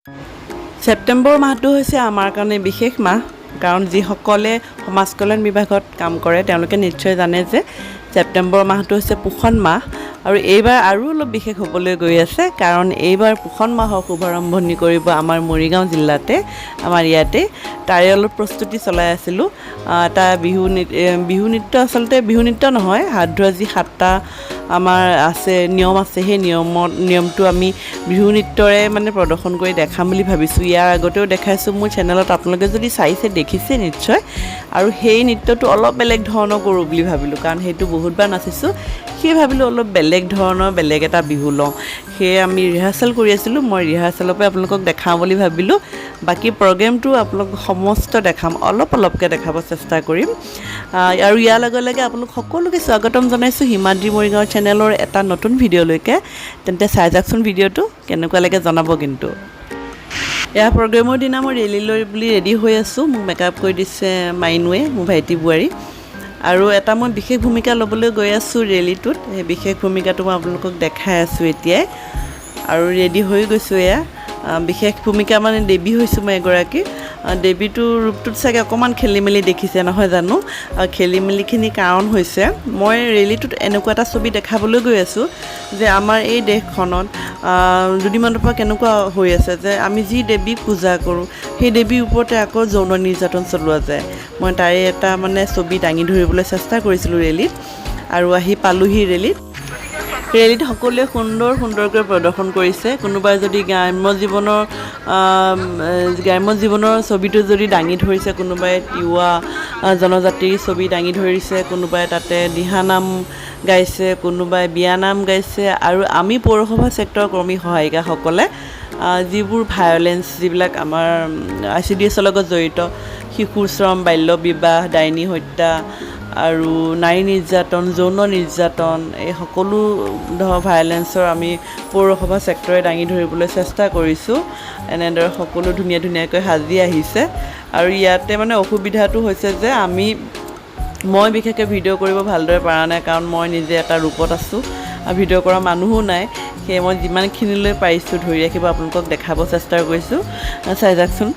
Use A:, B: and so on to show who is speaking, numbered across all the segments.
A: ছেপ্টেম্বৰ মাহটো হৈছে আমাৰ কাৰণে বিশেষ মাহ, কাৰণ যিসকলে সমাজ কল্যাণ বিভাগত কাম কৰে তেওঁলোকে নিশ্চয় জানে যে ছেপ্টেম্বৰ মাহটো হৈছে পোষণ মাহ। আৰু এইবাৰ আৰু অলপ বিশেষ হ'বলৈ গৈ আছে, কাৰণ এইবাৰ পোষণ মাহৰ শুভাৰম্ভণি কৰিব আমাৰ মৰিগাঁও জিলাতে, আমাৰ ইয়াতে। তাৰে অলপ প্ৰস্তুতি চলাই আছিলোঁ। এটা বিহু নৃত্য, আচলতে বিহু নৃত্য নহয়, হাত ধোৱা যি 7টা আমাৰ আছে নিয়ম আছে, সেই নিয়মটো আমি বিহু নৃত্যৰে মানে প্ৰদৰ্শন কৰি দেখাম বুলি ভাবিছোঁ। ইয়াৰ আগতেও দেখাইছোঁ মোৰ চেনেলত, আপোনালোকে যদি চাইছে দেখিছে নিশ্চয়। আৰু সেই নৃত্যটো অলপ বেলেগ ধৰণৰ কৰোঁ বুলি ভাবিলোঁ, কাৰণ সেইটো বহুতবাৰ নাচিছোঁ। সেয়ে ভাবিলোঁ অলপ বেলেগ ধৰণৰ বেলেগ এটা বিহু লওঁ। সেয়ে আমি ৰিহাৰ্চেল কৰি আছিলোঁ। মই ৰিহাৰ্চেলৰ পৰা আপোনালোকক দেখাওঁ বুলি ভাবিলোঁ। বাকী প্ৰগ্ৰেমটো আপোনালোকক সমস্ত দেখাম, অলপকৈ দেখাব চেষ্টা কৰিম। আৰু ইয়াৰ লগে লগে আপোনালোক সকলোকে স্বাগতম জনাইছোঁ হিমাদ্ৰী মৰিগাঁৱৰ চেনেলৰ এটা নতুন ভিডিঅ'লৈকে। তেন্তে চাই যাওকচোন ভিডিঅ'টো, কেনেকুৱা লাগে জনাব কিন্তু। এয়া প্ৰগ্ৰেমৰ দিনা মই ৰেলীলৈ বুলি ৰেডি হৈ আছোঁ। মোক মেকআপ কৰি দিছে মাইনুৱে, মোৰ ভাইটি বোৱাৰী। আৰু এটা মই বিশেষ ভূমিকা ল'বলৈ গৈ আছোঁ ৰেলীটোত। সেই বিশেষ ভূমিকাটো মই আপোনালোকক দেখাই আছোঁ এতিয়াই। আৰু ৰেডি হৈ গৈছোঁ। এয়া বিশেষ ভূমিকা মানে দেৱী হৈছোঁ মই এগৰাকী। দেৱীটোৰ ৰূপটোত চাগে অকণমান খেলি মেলি দেখিছে নহয় জানো। আৰু খেলি মেলিখিনি কাৰণ হৈছে, মই ৰেলীটোত এনেকুৱা এটা ছবি দেখাবলৈ গৈ আছোঁ যে আমাৰ এই দেশখনত দুদিনমানৰ পৰা কেনেকুৱা হৈ আছে যে আমি যি দেৱীক পূজা কৰোঁ সেই দেৱীৰ ওপৰতে আকৌ যৌন নিৰ্যাতন চলোৱা যায়। মই তাৰে এটা মানে ছবি দাঙি ধৰিবলৈ চেষ্টা কৰিছিলোঁ ৰেলীত, আৰু আহি পালোহি ৰেলীত। ৰেলীত সকলোৱে সুন্দৰকৈ প্ৰদৰ্শন কৰিছে। কোনোবাই যদি গ্ৰাম্য জীৱনৰ ছবিটো যদি দাঙি ধৰিছে, কোনোবাই তিৱা জনজাতিৰ ছবি দাঙি ধৰিছে, কোনোবাই তাতে দিহানাম গাইছে, কোনোবাই বিয়ানাম গাইছে। আৰু আমি পৌৰসভা ছেক্টৰৰ কৰ্মী সহায়িকাসকলে যিবোৰ ভায়লেঞ্চ, যিবিলাক আমাৰ ICDSৰ লগত জড়িত, শিশু শ্ৰম, বাল্য বিবাহ, ডাইনী হত্যা আৰু নাৰী নিৰ্যাতন, যৌন নিৰ্যাতন, এই সকলো ধৰণৰ ভায়লেঞ্চৰ আমি পৌৰসভা ছেক্টৰে দাঙি ধৰিবলৈ চেষ্টা কৰিছোঁ। এনেদৰে সকলো ধুনীয়াকৈ সাজি আহিছে। আৰু ইয়াতে মানে অসুবিধাটো হৈছে যে মই বিশেষকৈ ভিডিঅ' কৰিব ভালদৰে পৰা নাই, কাৰণ মই নিজে এটা ৰূপত আছোঁ আৰু ভিডিঅ' কৰা মানুহো নাই। সেয়ে মই যিমানখিনিলৈ পাৰিছোঁ ধৰি ৰাখিব আপোনালোকক দেখাব চেষ্টা কৰিছোঁ। চাই যাওকচোন।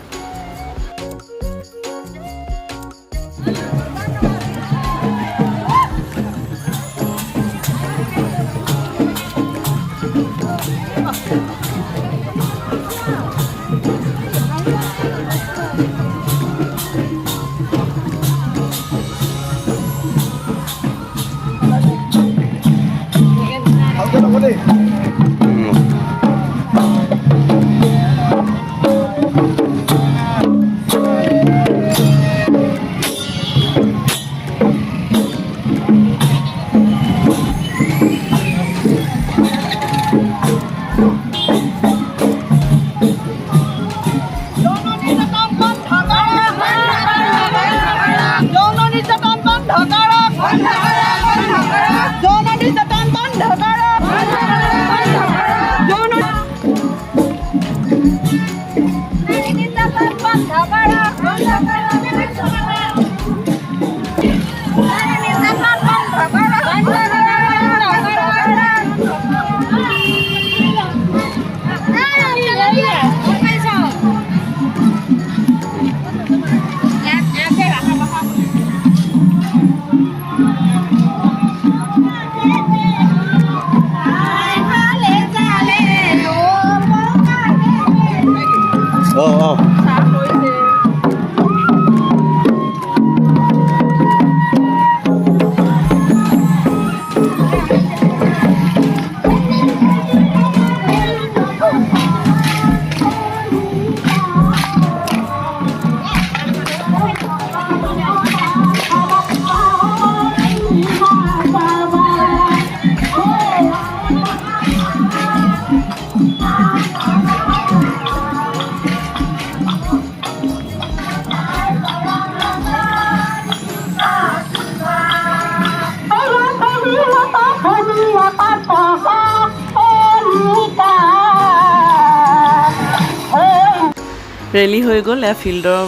A: ৰেলী হৈ গ'ল। এয়া ফিল্ডৰ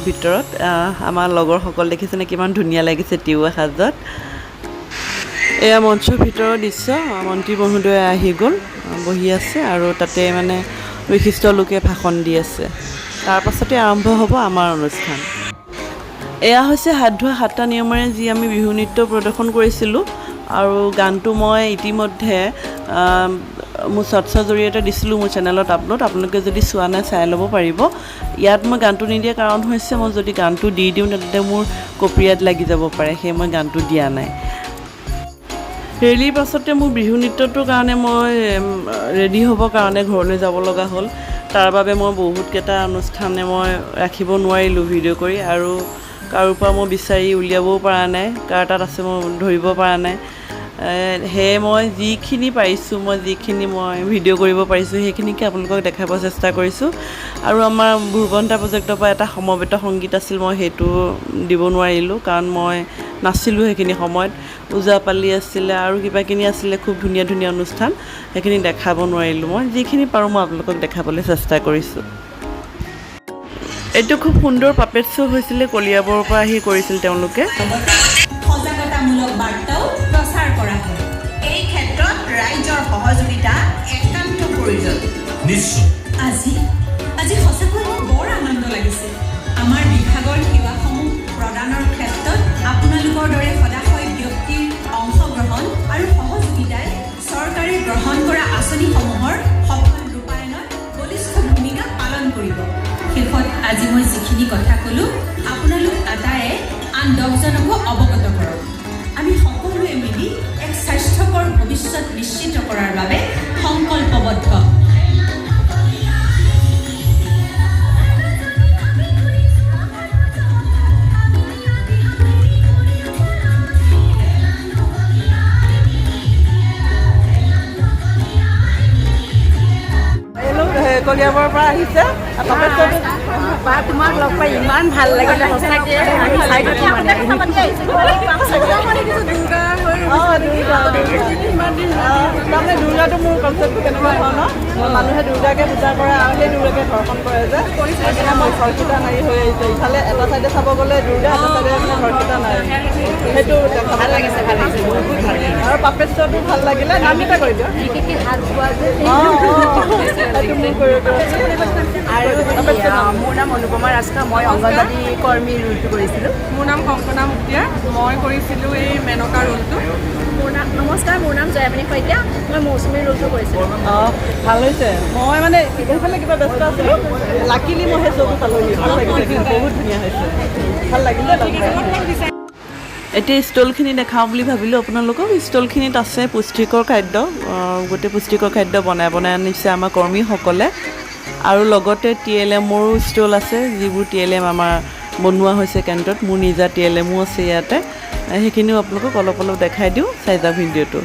A: ভিতৰত আমাৰ লগৰসকল দেখিছেনে কিমান ধুনীয়া লাগিছে তিৱা সাজত। এয়া মঞ্চৰ ভিতৰৰ দৃশ্য। মন্ত্ৰী মহোদয় আহি গ'ল, বহি আছে, আৰু তাতে মানে বিশিষ্ট লোকে ভাষণ দি আছে। তাৰ পাছতে আৰম্ভ হ'ব আমাৰ অনুষ্ঠান। এয়া হৈছে হাত ধোৱা 7টা নিয়মেৰে যি আমি বিহু নৃত্য প্ৰদৰ্শন কৰিছিলোঁ আৰু গানটো মই ইতিমধ্যে মোৰ শ্বৰ্টছৰ জৰিয়তে দিছিলোঁ মোৰ চেনেলত আপলোড। আপোনালোকে যদি চোৱা নাই চাই ল'ব পাৰিব। ইয়াত মই গানটো নিদিয়া কাৰণ হৈছে মই যদি গানটো দি দিওঁ তেন্তে মোৰ কপিৰাইট লাগি যাব পাৰে, সেয়ে মই গানটো দিয়া নাই। ৰেলীৰ পাছতে মোৰ বিহু নৃত্যটোৰ কাৰণে মই ৰেডি হ'বৰ কাৰণে ঘৰলৈ যাব লগা হ'ল। তাৰ বাবে মই বহুতকেইটা অনুষ্ঠানে মই ৰাখিব নোৱাৰিলোঁ ভিডিঅ' কৰি, আৰু কাৰোৰ পৰা মই বিচাৰি উলিয়াবও পৰা নাই, কাৰ তাত আছে মই ধৰিব পৰা নাই। সেয়ে মই যিখিনি পাৰিছোঁ, মই ভিডিঅ' কৰিব পাৰিছোঁ সেইখিনিকে আপোনালোকক দেখাব চেষ্টা কৰিছোঁ। আৰু আমাৰ ভুৰবন্ধা প্ৰজেক্টৰ পৰা এটা সমবেত সংগীত আছিল, মই সেইটো দিব নোৱাৰিলোঁ কাৰণ মই নাছিলোঁ সেইখিনি সময়ত। ওজাপালি আছিলে আৰু কিবাকিনি আছিলে, খুব ধুনীয়া ধুনীয়া অনুষ্ঠান, সেইখিনি দেখাব নোৱাৰিলোঁ। মই যিখিনি পাৰোঁ মই আপোনালোকক দেখাবলৈ চেষ্টা কৰিছোঁ। এইটো খুব সুন্দৰ পাপেট শ্ব' হৈছিলে, কলিয়াবৰৰ পৰা আহি কৰিছিল তেওঁলোকে।
B: সজাগতামূলক বাৰ্তাও প্ৰচাৰ কৰা হয়। এই ক্ষেত্ৰত ৰাইজৰ সহযোগিতা একান্ত প্ৰয়োজন।
C: নিশ্চয়
B: আজি সঁচাকৈ মোৰ বৰ আনন্দ লাগিছে। আমাৰ বিভাগৰ সেৱাসমূহ প্ৰদানৰ ক্ষেত্ৰত আপোনালোকৰ দৰে সদাশয় ব্যক্তিৰ অংশগ্ৰহণ আৰু সহযোগিতাই চৰকাৰে গ্ৰহণ কৰা আঁচনিসমূহৰ সফল ৰূপায়ণত বলিষ্ঠ ভূমিকা পালন কৰিব। শেষত আজি মই যিখিনি কথা ক'লোঁ আপোনালোক আটাইয়ে আন 10জনকো অৱগত কৰক। আমি সকলোৱে মিলি এক স্বাস্থ্যকৰ ভৱিষ্যত নিশ্চিত কৰাৰ বাবে সংকল্পবদ্ধ।
A: কলিয়াবৰৰ পৰা আহিছে।
D: তোমাক লগ পাই ইমান ভাল লাগিলে সঁচাকৈ।
A: তাৰমানে দুৰ্গাটো মোৰ কনচেপ্টটো কেনেকুৱা ধৰণৰ, মানুহে দুৰ্গাকে পূজা কৰে আৰু সেই দুৰ্গাকে ধৰ্ষণ কৰে যে, সেইকাৰণে মই ধৰ্ষিতা নাৰী হৈ আহিছে। ইফালে এটা চাইডে চাব গ'লে দুৰ্গা, এটা চাইডে মানে ধৰ্ষিতা নাৰী, সেইটো ভাল লাগিছে আৰু পাপেট শ্ব'টো ভাল লাগিলে। নামকেইটা কৰি দিয়ক।
D: মোৰ নাম অনুপমা ৰাজখোৱা, মই অংগনবাদী কৰ্মী ৰোলটো কৰিছিলোঁ।
E: মোৰ নাম কংকনা মুখীয়া, মই কৰিছিলোঁ এই মেনকা ৰোলটো।
D: নমস্কাৰ, মোৰ নাম জয়ামণি শইকীয়া, মই মৌচুমী ৰোলটো কৰিছিলোঁ।
A: ভাল হৈছে। মই মানে সেইফালে কিবা ব্যস্ত আছিলোঁ, লাকিলি মই সেই শ্ব'টো পালোঁহি। ভাল লাগিছে, কিন্তু বহুত ধুনীয়া হৈছে, ভাল লাগিলে। এতিয়া ষ্টলখিনি দেখাওঁ বুলি ভাবিলোঁ আপোনালোকক। ষ্টলখিনিত আছে পুষ্টিকৰ খাদ্য, গোটেই পুষ্টিকৰ খাদ্য বনাই আনিছে আমাৰ কৰ্মীসকলে, আৰু লগতে TLMৰো ষ্টল আছে, যিবোৰ TLM আমাৰ বনোৱা হৈছে কেন্দ্ৰত। মোৰ নিজা TLMো আছে ইয়াতে, সেইখিনিও আপোনালোকক অলপ দেখাই দিওঁ, চাই যাওক ভিডিঅ'টো।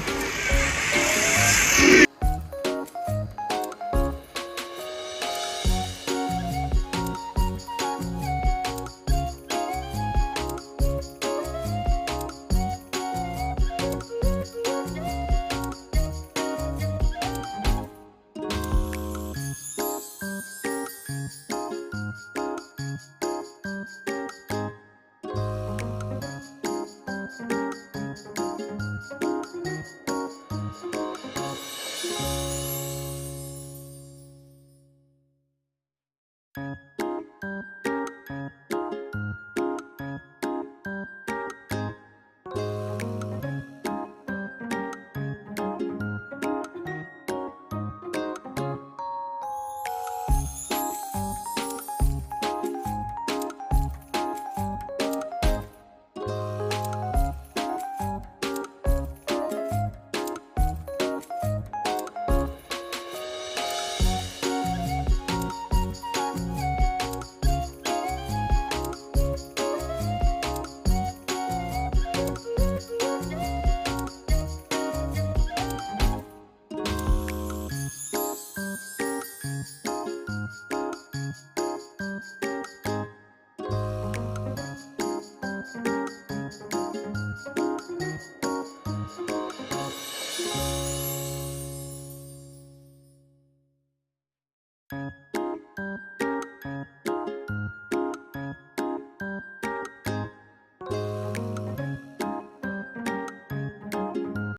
C: Thank you.